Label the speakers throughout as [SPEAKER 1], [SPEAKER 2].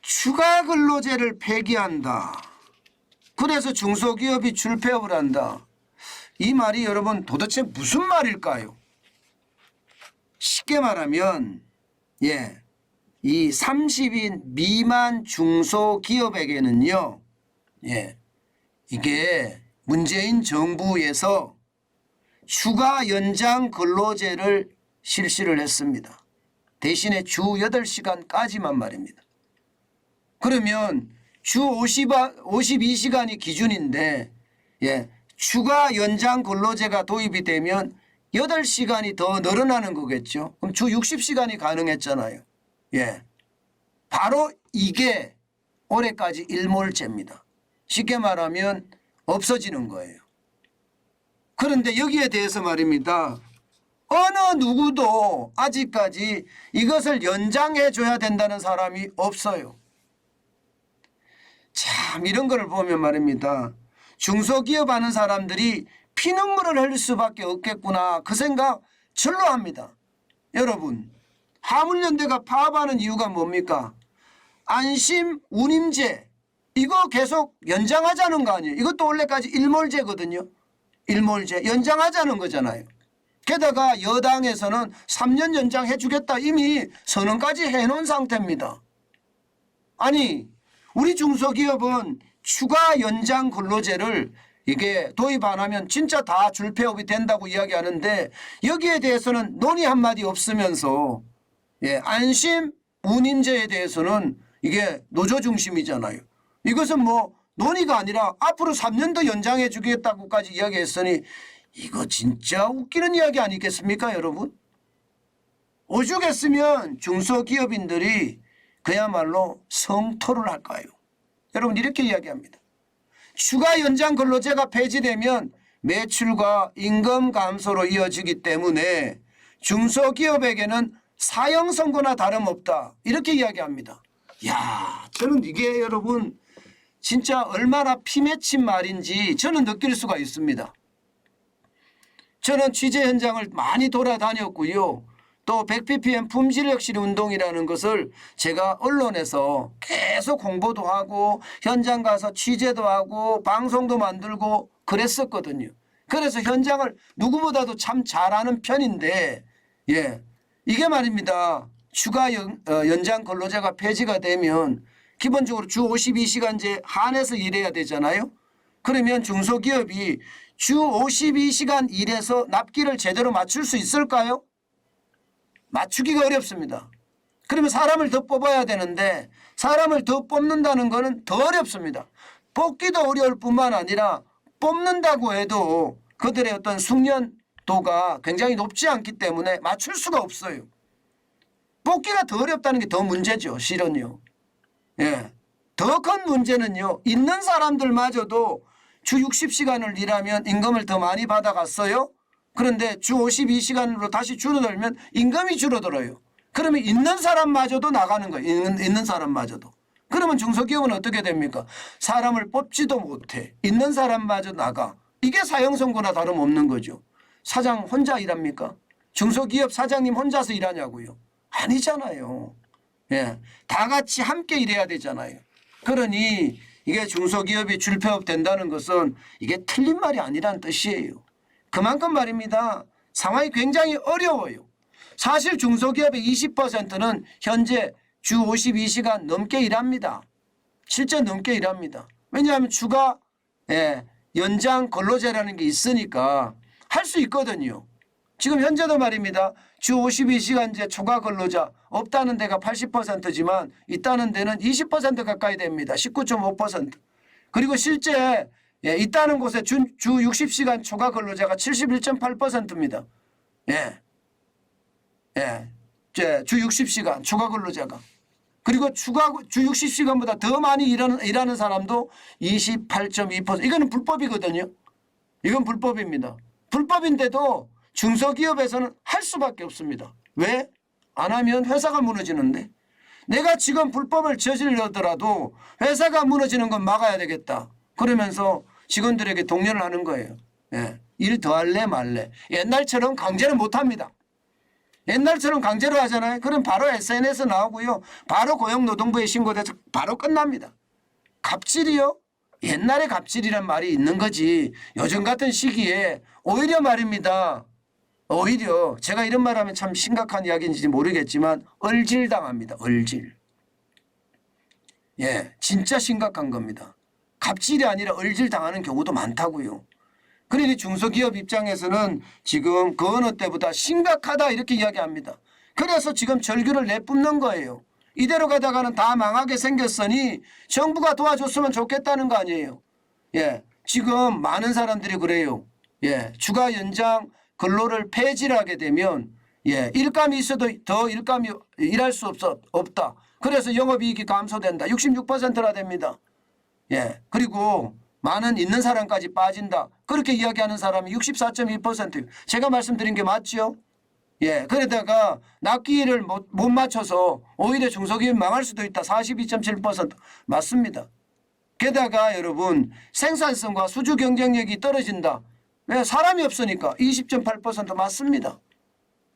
[SPEAKER 1] 추가 근로제를 폐기한다. 그래서 중소기업이 줄폐업을 한다. 이 말이 여러분 도대체 무슨 말일까요? 쉽게 말하면 이 30인 미만 중소기업에게는요. 이게 문재인 정부에서 추가 연장 근로제를 실시를 했습니다. 대신에 주 8시간까지만 말입니다. 그러면 주 52시간이 기준인데 추가 연장 근로제가 도입이 되면 8시간이 더 늘어나는 거겠죠. 그럼 주 60시간이 가능했잖아요. 바로 이게 올해까지 일몰제입니다. 쉽게 말하면 없어지는 거예요. 그런데 여기에 대해서 말입니다. 어느 누구도 아직까지 이것을 연장해 줘야 된다는 사람이 없어요. 참 이런 거를 보면 말입니다. 중소기업 하는 사람들이 피눈물을 흘릴 수밖에 없겠구나 그 생각 절로 합니다. 여러분 화물연대가 파업하는 이유가 뭡니까? 안심 운임제 이거 계속 연장하자는 거 아니에요. 이것도 원래까지 일몰제거든요. 일몰제 연장하자는 거잖아요. 게다가 여당에서는 3년 연장해 주겠다 이미 선언까지 해놓은 상태입니다. 아니 우리 중소기업은 추가 연장 근로제를 이게 도입 안 하면 진짜 다 줄폐업이 된다고 이야기하는데 여기에 대해서는 논의 한마디 없으면서 안심 운임제에 대해서는 이게 노조 중심이잖아요. 이것은 뭐 논의가 아니라 앞으로 3년 더 연장해 주겠다고까지 이야기했으니 이거 진짜 웃기는 이야기 아니겠습니까 여러분? 오죽했으면 중소기업인들이 그야말로 성토를 할까요? 여러분 이렇게 이야기합니다. 추가 연장 근로제가 폐지되면 매출과 임금 감소로 이어지기 때문에 중소기업에게는 사형 선고나 다름없다. 이렇게 이야기합니다. 야, 저는 이게 여러분 진짜 얼마나 피맺힌 말인지 저는 느낄 수가 있습니다. 저는 취재 현장을 많이 돌아다녔고요. 또 100ppm 품질혁신 운동이라는 것을 제가 언론에서 계속 홍보도 하고 현장 가서 취재도 하고 방송도 만들고 그랬었거든요. 그래서 현장을 누구보다도 참 잘하는 편인데 이게 말입니다. 추가 연장 근로제가 폐지가 되면 기본적으로 주 52시간제 한해서 일해야 되잖아요. 그러면 중소기업이 주 52시간 일해서 납기를 제대로 맞출 수 있을까요? 맞추기가 어렵습니다. 그러면 사람을 더 뽑아야 되는데 사람을 더 뽑는다는 것은 더 어렵습니다. 뽑기도 어려울 뿐만 아니라 뽑는다고 해도 그들의 어떤 숙련도가 굉장히 높지 않기 때문에 맞출 수가 없어요. 뽑기가 더 어렵다는 게 더 문제죠. 실은요. 더 큰 문제는요. 있는 사람들마저도 주 60시간을 일하면 임금을 더 많이 받아갔어요. 그런데 주 52시간으로 다시 줄어들면 임금이 줄어들어요. 그러면 있는 사람마저도 나가는 거예요. 있는 사람마저도. 그러면 중소기업은 어떻게 됩니까? 사람을 뽑지도 못해. 있는 사람마저 나가. 이게 사형 선고나 다름없는 거죠. 사장 혼자 일합니까? 중소기업 사장님 혼자서 일하냐고요. 아니잖아요. 다 같이 함께 일해야 되잖아요. 그러니 이게 중소기업이 줄폐업 된다는 것은 이게 틀린 말이 아니라는 뜻이에요. 그만큼 말입니다. 상황이 굉장히 어려워요. 사실 중소기업의 20%는 현재 주 52시간 넘게 일합니다. 실제 넘게 일합니다. 왜냐하면 추가 연장 근로제라는 게 있으니까 할 수 있거든요. 지금 현재도 말입니다. 주 52시간제 초과 근로자 없다는 데가 80%지만 있다는 데는 20% 가까이 됩니다. 19.5%. 그리고 실제 있다는 곳에 주 60시간 초과 근로자가 71.8%입니다. 주 60시간 초과 근로자가. 그리고 주 60시간보다 더 많이 일하는 사람도 28.2%. 이거는 불법이거든요. 이건 불법입니다. 불법인데도 중소기업에서는 할 수밖에 없습니다. 왜? 안 하면 회사가 무너지는데. 내가 지금 불법을 저지르더라도 회사가 무너지는 건 막아야 되겠다. 그러면서 직원들에게 독려를 하는 거예요. 일 더 할래 말래. 옛날처럼 강제는 못합니다. 옛날처럼 강제로 하잖아요. 그럼 바로 SNS 나오고요. 바로 고용노동부에 신고돼서 바로 끝납니다. 갑질이요? 옛날에 갑질이란 말이 있는 거지. 요즘 같은 시기에 오히려 말입니다. 오히려 제가 이런 말하면 참 심각한 이야기인지 모르겠지만 얼질당합니다. 얼질. 예, 진짜 심각한 겁니다. 갑질이 아니라 얼질당하는 경우도 많다고요. 그러니 중소기업 입장에서는 지금 그 어느 때보다 심각하다 이렇게 이야기합니다. 그래서 지금 절규를 내뿜는 거예요. 이대로 가다가는 다 망하게 생겼으니 정부가 도와줬으면 좋겠다는 거 아니에요. 예, 지금 많은 사람들이 그래요. 예, 추가 연장 근로를 폐지를 하게 되면 예, 일감이 있어도 더 일감이 일할 수 없다. 그래서 영업이익이 감소된다. 66%나 됩니다. 예, 그리고 많은 있는 사람까지 빠진다. 그렇게 이야기하는 사람이 64.2%예요. 제가 말씀드린 게 맞죠? 예, 그러다가 납기를 못 맞춰서 오히려 중소기업이 망할 수도 있다. 42.7% 맞습니다. 게다가 여러분 생산성과 수주 경쟁력이 떨어진다. 왜? 사람이 없으니까 20.8% 맞습니다.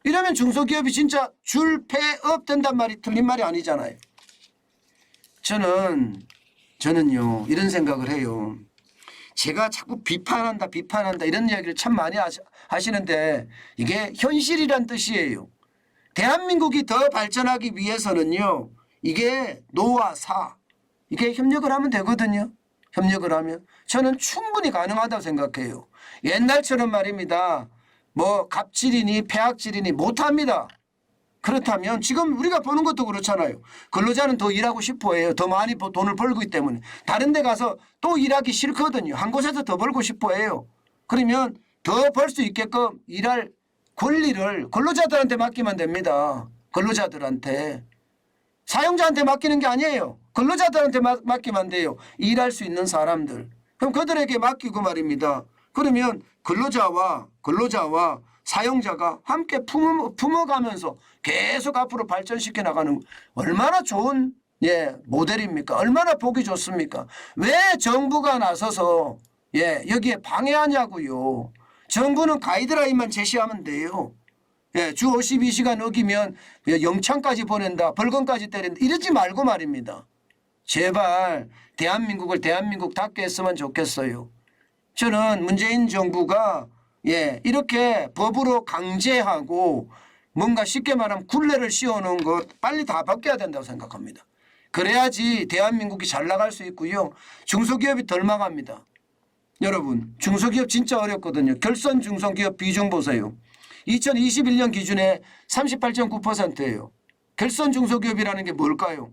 [SPEAKER 1] 이러면 중소기업이 진짜 줄폐업 된단 말이 틀린 말이 아니잖아요. 저는요 이런 생각을 해요. 제가 자꾸 비판한다 이런 이야기를 참 많이 하시는데 이게 현실이란 뜻이에요. 대한민국이 더 발전하기 위해서는요. 이게 노와 사 이게 협력을 하면 되거든요. 협력을 하면 저는 충분히 가능하다고 생각해요. 옛날처럼 말입니다. 뭐 갑질이니 폐악질이니 못합니다. 그렇다면 지금 우리가 보는 것도 그렇잖아요. 근로자는 더 일하고 싶어 해요. 더 많이 돈을 벌기 때문에. 다른 데 가서 또 일하기 싫거든요. 한 곳에서 더 벌고 싶어 해요. 그러면 더 벌 수 있게끔 일할 권리를 근로자들한테 맡기면 됩니다. 근로자들한테. 사용자한테 맡기는 게 아니에요. 근로자들한테 맡기면 돼요. 일할 수 있는 사람들. 그럼 그들에게 맡기고 말입니다. 그러면 근로자와 사용자가 함께 품어가면서 계속 앞으로 발전시켜 나가는 얼마나 좋은 모델입니까? 얼마나 보기 좋습니까? 왜 정부가 나서서 여기에 방해하냐고요. 정부는 가이드라인만 제시하면 돼요. 주 52시간 어기면 영창까지 보낸다. 벌금까지 때린다. 이러지 말고 말입니다. 제발 대한민국을 대한민국답게 했으면 좋겠어요. 저는 문재인 정부가 이렇게 법으로 강제하고 뭔가 쉽게 말하면 굴레를 씌워놓은 것 빨리 다 바뀌어야 된다고 생각합니다. 그래야지 대한민국이 잘 나갈 수 있고요. 중소기업이 덜 망합니다. 여러분 중소기업 진짜 어렵거든요. 결선 중소기업 비중 보세요. 2021년 기준에 38.9%예요. 결선 중소기업이라는 게 뭘까요?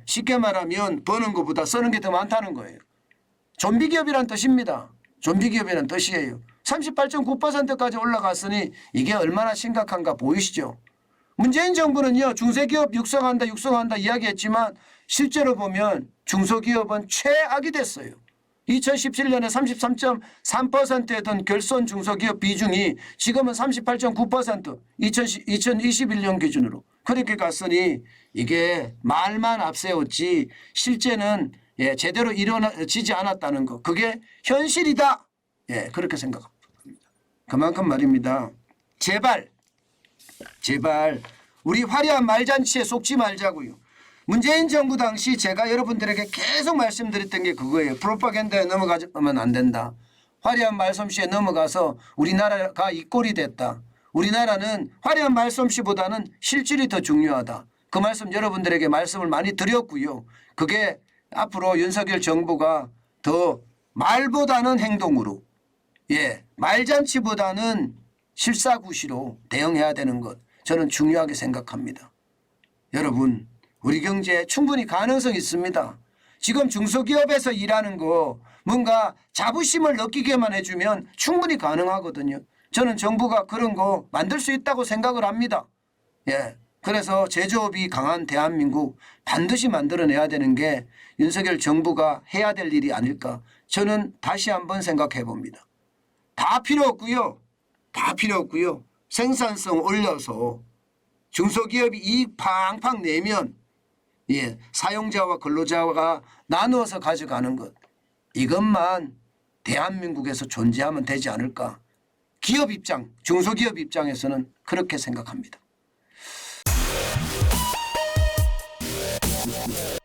[SPEAKER 1] 쉽게 말하면 버는 것보다 쓰는 게 더 많다는 거예요. 좀비기업이란 뜻입니다. 좀비기업이란 뜻이에요. 38.9%까지 올라갔으니 이게 얼마나 심각한가 보이시죠? 문재인 정부는요. 중소기업 육성한다 이야기했지만 실제로 보면 중소기업은 최악이 됐어요. 2017년에 33.3%였던 결손 중소기업 비중이 지금은 38.9% 2021년 기준으로 그렇게 갔으니 이게 말만 앞세웠지 실제는 제대로 이루어지지 않았다는 거 그게 현실이다. 그렇게 생각합니다. 그만큼 말입니다. 제발 우리 화려한 말잔치에 속지 말자고요. 문재인 정부 당시 제가 여러분들에게 계속 말씀드렸던 게 그거예요. 프로파간다에 넘어가면 안 된다. 화려한 말솜씨에 넘어가서 우리나라가 이 꼴이 됐다. 우리나라는 화려한 말솜씨보다는 실질이 더 중요하다. 그 말씀 여러분들에게 말씀을 많이 드렸고요. 그게 앞으로 윤석열 정부가 더 말보다는 행동으로 말잔치보다는 실사구시로 대응해야 되는 것 저는 중요하게 생각합니다. 여러분 우리 경제에 충분히 가능성이 있습니다. 지금 중소기업에서 일하는 거 뭔가 자부심을 느끼게만 해주면 충분히 가능하거든요. 저는 정부가 그런 거 만들 수 있다고 생각을 합니다. 그래서 제조업이 강한 대한민국 반드시 만들어내야 되는 게 윤석열 정부가 해야 될 일이 아닐까 저는 다시 한번 생각해 봅니다. 다 필요 없고요. 생산성 올려서 중소기업이 이익 팡팡 내면 사용자와 근로자가 나누어서 가져가는 것 이것만 대한민국에서 존재하면 되지 않을까. 기업 입장 중소기업 입장에서는 그렇게 생각합니다. 네.